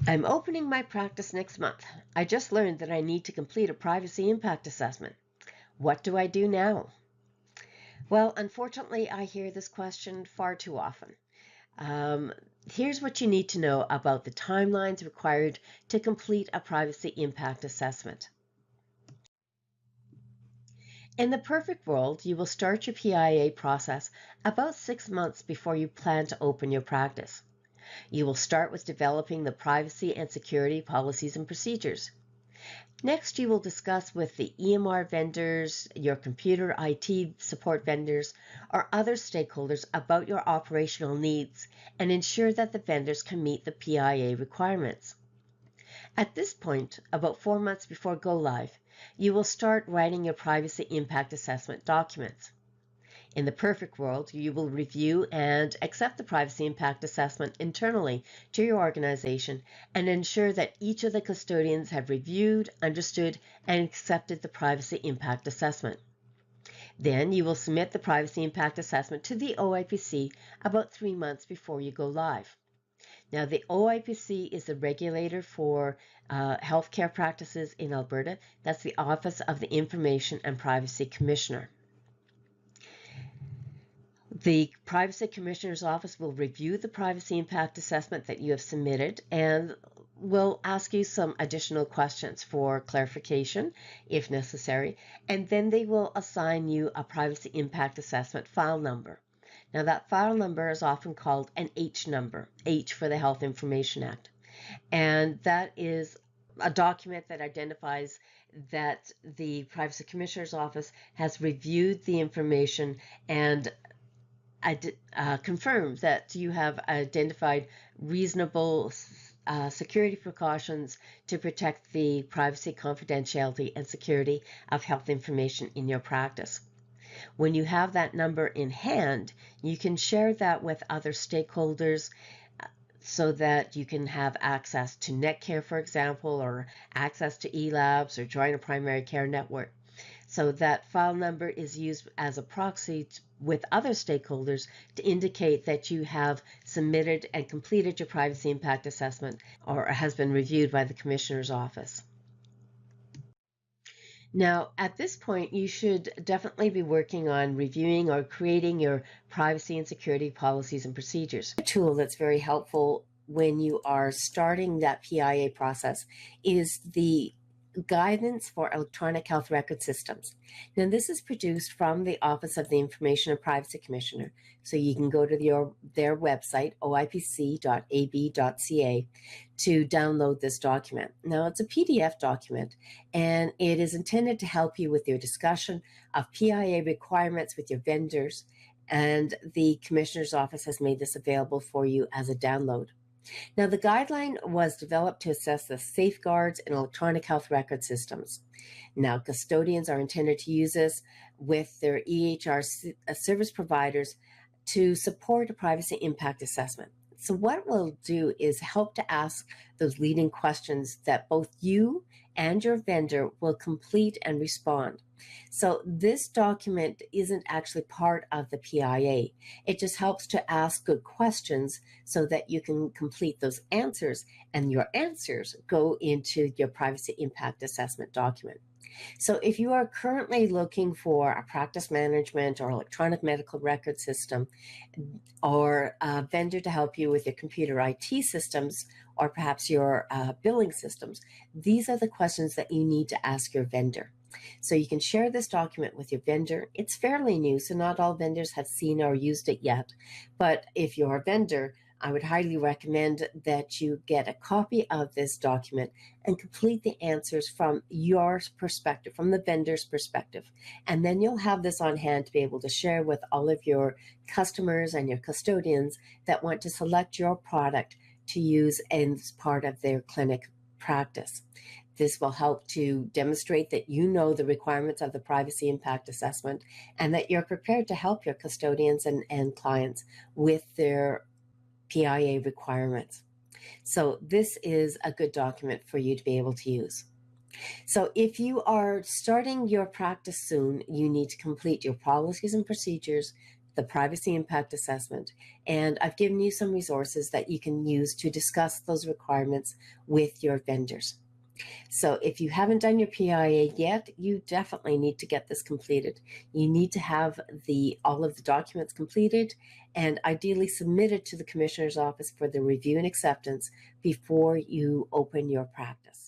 I'm opening my practice next month. I just learned that I need to complete a privacy impact assessment. What do I do now? Well, unfortunately, I hear this question far too often. Um, Here's what you need to know about the timelines required to complete a privacy impact assessment. In the perfect world, you will start your PIA process about 6 months before you plan to open your practice. You will start with developing the privacy and security policies and procedures. Next, you will discuss with the EMR vendors, your computer IT support vendors, or other stakeholders about your operational needs and ensure that the vendors can meet the PIA requirements. At this point, about 4 months before go live, you will start writing your privacy impact assessment documents. In the perfect world, you will review and accept the privacy impact assessment internally to your organization and ensure that each of the custodians have reviewed, understood, and accepted the privacy impact assessment. Then you will submit the privacy impact assessment to the OIPC about 3 months before you go live. Now, the OIPC is the regulator for healthcare practices in Alberta. That's the Office of the Information and Privacy Commissioner. The Privacy Commissioner's Office will review the privacy impact assessment that you have submitted and will ask you some additional questions for clarification if necessary, and then they will assign you a privacy impact assessment file number. Now that file number is often called an H number, H for the Health Information Act, and that is a document that identifies that the Privacy Commissioner's Office has reviewed the information and confirms that you have identified reasonable security precautions to protect the privacy, confidentiality, and security of health information in your practice. When you have that number in hand, you can share that with other stakeholders so that you can have access to Netcare, for example, or access to eLabs or join a primary care network. So that file number is used as a proxy with other stakeholders to indicate that you have submitted and completed your privacy impact assessment or has been reviewed by the Commissioner's Office. Now, at this point, you should definitely be working on reviewing or creating your privacy and security policies and procedures. A tool that's very helpful when you are starting that PIA process is the Guidance for Electronic Health Record Systems. Now, this is produced from the Office of the Information and Privacy Commissioner. So you can go to their website, oipc.ab.ca, to download this document. Now, it's a PDF document, and it is intended to help you with your discussion of PIA requirements with your vendors, and the Commissioner's Office has made this available for you as a download. Now, the guideline was developed to assess the safeguards in electronic health record systems. Now, custodians are intended to use this with their EHR service providers to support a privacy impact assessment. So what we'll do is help to ask those leading questions that both you and your vendor will complete and respond. So this document isn't actually part of the PIA. It just helps to ask good questions so that you can complete those answers, and your answers go into your privacy impact assessment document. So if you are currently looking for a practice management or electronic medical record system, or a vendor to help you with your computer IT systems, or perhaps your billing systems, these are the questions that you need to ask your vendor. So you can share this document with your vendor. It's fairly new, so not all vendors have seen or used it yet. But if you're a vendor, I would highly recommend that you get a copy of this document and complete the answers from your perspective, from the vendor's perspective. And then you'll have this on hand to be able to share with all of your customers and your custodians that want to select your product to use as part of their clinic practice. This will help to demonstrate that you know the requirements of the privacy impact assessment and that you're prepared to help your custodians and clients with their PIA requirements. So this is a good document for you to be able to use. So if you are starting your practice soon, you need to complete your policies and procedures, the privacy impact assessment, and I've given you some resources that you can use to discuss those requirements with your vendors. So if you haven't done your PIA yet, you definitely need to get this completed. You need to have all of the documents completed and ideally submitted to the Commissioner's Office for the review and acceptance before you open your practice.